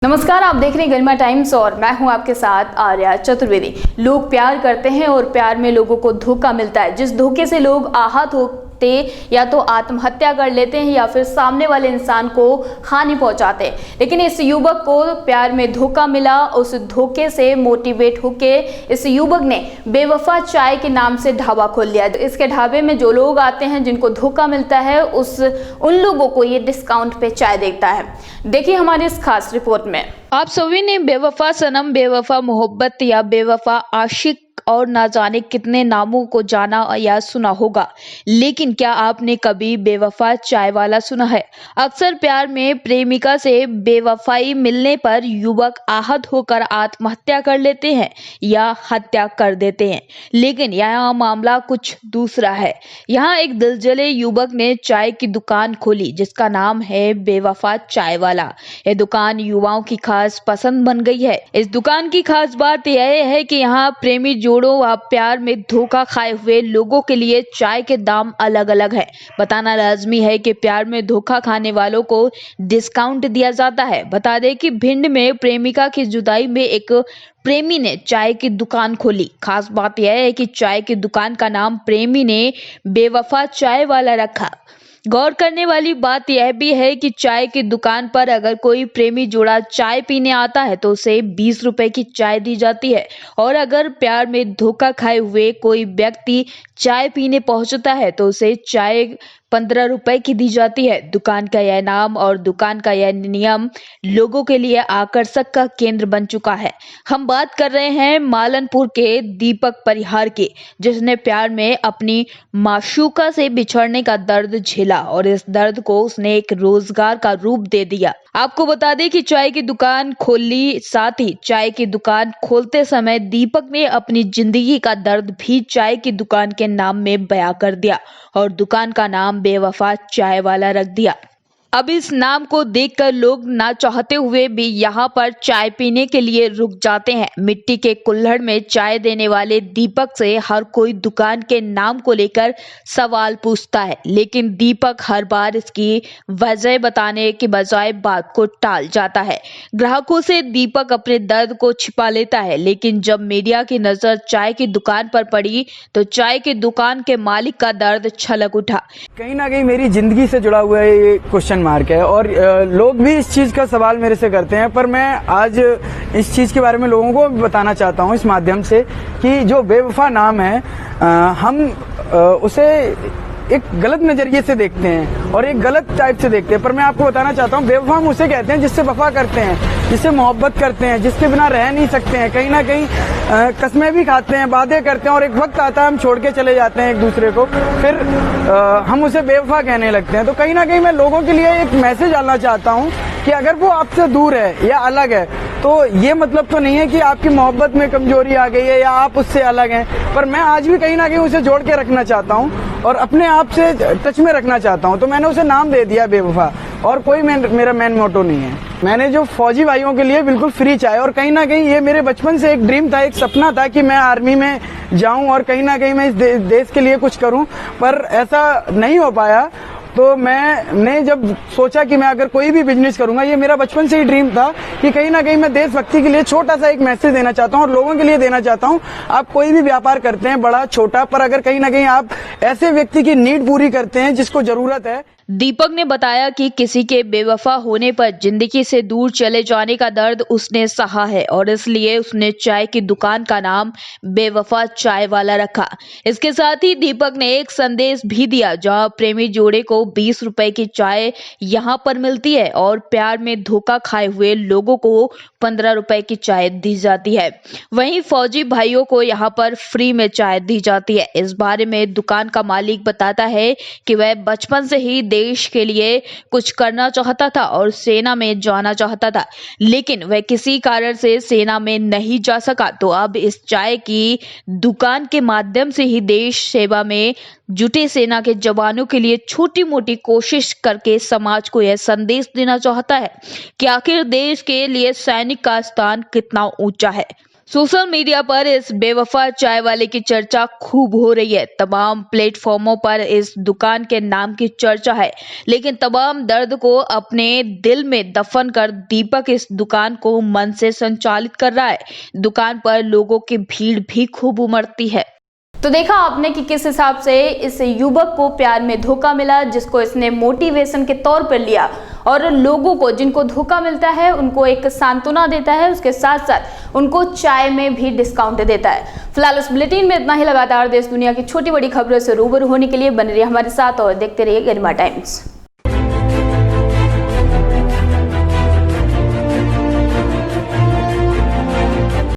नमस्कार, आप देख रहे हैं गरिमा टाइम्स और मैं हूं आपके साथ आर्या चतुर्वेदी। लोग प्यार करते हैं और प्यार में लोगों को धोखा मिलता है। जिस धोखे से लोग आहत होते या तो आत्महत्या कर लेते हैं या फिर सामने वाले इंसान को हानि पहुंचाते हैं। लेकिन इस युवक को प्यार में धोखा मिला। उस धोखे से मोटिवेट होके इस युवक ने बेवफा चाय के नाम से ढाबा खोल लिया। इसके ढाबे में जो लोग आते हैं जिनको धोखा मिलता है उन लोगों को ये डिस्काउंट पे चाय देता है। देखिए हमारी इस खास रिपोर्ट में। आप सभी ने बेवफा सनम, बेवफा मोहब्बत या बेवफा आशिक और ना जाने कितने नामों को जाना या सुना होगा, लेकिन क्या आपने कभी बेवफा चाय वाला सुना है? अक्सर प्यार में प्रेमिका से बेवफाई मिलने पर युवक आहत होकर आत्महत्या कर लेते हैं या हत्या कर देते हैं। लेकिन यहाँ मामला कुछ दूसरा है। यहाँ एक दिलजले युवक ने चाय की दुकान खोली जिसका नाम है बेवफा चाय वाला। यह दुकान युवाओं की खास पसंद बन गई है। इस दुकान की खास बात यह है कि यहाँ प्रेमी जोड़ों व प्यार में धोखा खाए हुए लोगों के लिए चाय के दाम अलग अलग है। बताना लाजमी है कि प्यार में धोखा खाने वालों को डिस्काउंट दिया जाता है। बता दें कि भिंड में प्रेमिका की जुदाई में एक प्रेमी ने चाय की दुकान खोली। खास बात यह है कि चाय की दुकान का नाम प्रेमी ने बेवफा चाय वाला रखा। गौर करने वाली बात यह भी है कि चाय की दुकान पर अगर कोई प्रेमी जोड़ा चाय पीने आता है तो उसे 20 रुपए की चाय दी जाती है, और अगर प्यार में धोखा खाए हुए कोई व्यक्ति चाय पीने पहुंचता है तो उसे चाय 15 रुपए की दी जाती है। दुकान का यह नाम और दुकान का यह नियम लोगों के लिए आकर्षक का केंद्र बन चुका है। हम बात कर रहे हैं मालनपुर के दीपक परिहार की, जिसने प्यार में अपनी माशूका से बिछड़ने का दर्द झेला और इस दर्द को उसने एक रोजगार का रूप दे दिया। आपको बता दें कि चाय की दुकान खोली, साथ ही चाय की दुकान खोलते समय दीपक ने अपनी जिंदगी का दर्द भी चाय की दुकान के नाम में बयां कर दिया और दुकान का नाम बेवफा चाय वाला रख दिया। अब इस नाम को देखकर लोग ना चाहते हुए भी यहाँ पर चाय पीने के लिए रुक जाते हैं। मिट्टी के कुल्हड़ में चाय देने वाले दीपक से हर कोई दुकान के नाम को लेकर सवाल पूछता है, लेकिन दीपक हर बार इसकी वजह बताने के बजाय बात को टाल जाता है। ग्राहकों से दीपक अपने दर्द को छिपा लेता है, लेकिन जब मीडिया की नजर चाय की दुकान पर पड़ी तो चाय की दुकान के मालिक का दर्द छलक उठा। कहीं ना कहीं मेरी जिंदगी से जुड़ा हुआ ये क्वेश्चन मार्क है और लोग भी इस चीज का सवाल मेरे से करते हैं, पर मैं आज इस चीज के बारे में लोगों को बताना चाहता हूं इस माध्यम से कि जो बेवफा नाम है, हम उसे एक गलत नजरिए से देखते हैं और एक गलत टाइप से देखते हैं। पर मैं आपको बताना चाहता हूँ, बेवफा हम उसे कहते हैं जिससे वफा करते हैं, जिससे मोहब्बत करते हैं, जिसके बिना रह नहीं सकते हैं, कहीं ना कहीं कस्में भी खाते हैं, वादे करते हैं और एक वक्त आता है हम छोड़ के चले जाते हैं एक दूसरे को, फिर हम उसे बेवफा कहने लगते हैं। तो कहीं ना कहीं मैं लोगों के लिए एक मैसेज डालना चाहता हूँ कि अगर वो आपसे दूर है या अलग है तो ये मतलब तो नहीं है कि आपकी मोहब्बत में कमजोरी आ गई है या आप उससे अलग हैं, पर मैं आज भी कहीं ना कहीं उसे जोड़ के रखना चाहता हूँ और अपने आप से टच में रखना चाहता हूँ। तो मैंने उसे नाम दे दिया बेवफा, और कोई मेरा मेन मोटो नहीं है। मैंने जो फौजी भाइयों के लिए बिल्कुल फ्री चाय, और कहीं ना कहीं ये मेरे बचपन से एक ड्रीम था, एक सपना था कि मैं आर्मी में जाऊं और कहीं ना कहीं मैं इस देश के लिए कुछ करूं, पर ऐसा नहीं हो पाया। तो मैंने जब सोचा कि मैं अगर कोई भी बिजनेस करूंगा, ये मेरा बचपन से ही ड्रीम था कि कहीं ना कहीं मैं देशभक्ति के लिए छोटा सा एक मैसेज देना चाहता हूं और लोगों के लिए देना चाहता हूं। आप कोई भी व्यापार करते हैं, बड़ा छोटा, पर अगर कहीं ना कहीं आप ऐसे व्यक्ति की नीड पूरी करते हैं जिसको जरूरत है। दीपक ने बताया कि किसी के बेवफा होने पर जिंदगी से दूर चले जाने का दर्द उसने सहा है और इसलिए उसने चाय की दुकान का नाम बेवफा चाय वाला रखा। इसके साथ ही दीपक ने एक संदेश भी दिया, जहां प्रेमी जोड़े को 20 रुपए की चाय यहां पर मिलती है और प्यार में धोखा खाए हुए लोगों को 15 रुपए की चाय दी जाती है। वहीं फौजी भाइयों को यहां पर फ्री में चाय दी जाती है। इस बारे में दुकान का मालिक बताता है कि वह बचपन से ही देश के लिए कुछ करना चाहता था और सेना में जाना चाहता था, लेकिन वह किसी कारण से सेना में नहीं जा सका। तो अब इस चाय की दुकान के माध्यम से ही देश सेवा में जुटे सेना के जवानों के लिए छोटी मोटी कोशिश करके समाज को यह संदेश देना चाहता है कि आखिर देश के लिए सैनिक का स्थान कितना ऊंचा है। सोशल मीडिया पर इस बेवफा चाय वाले की चर्चा खूब हो रही है। तमाम प्लेटफॉर्मों पर इस दुकान के नाम की चर्चा है, लेकिन तमाम दर्द को अपने दिल में दफन कर दीपक इस दुकान को मन से संचालित कर रहा है। दुकान पर लोगों की भीड़ भी खूब उमड़ती है। तो देखा आपने कि किस हिसाब से इस युवक को प्यार में धोखा मिला, जिसको इसने मोटिवेशन के तौर पर लिया और लोगों को जिनको धोखा मिलता है उनको एक सांत्वना देता है, उसके साथ साथ उनको चाय में भी डिस्काउंट देता है। फिलहाल इस बुलेटिन में इतना ही। लगातार देश दुनिया की छोटी बड़ी खबरों से रूबरू होने के लिए बने रहिए हमारे साथ और देखते रहिए गरिमा टाइम्स।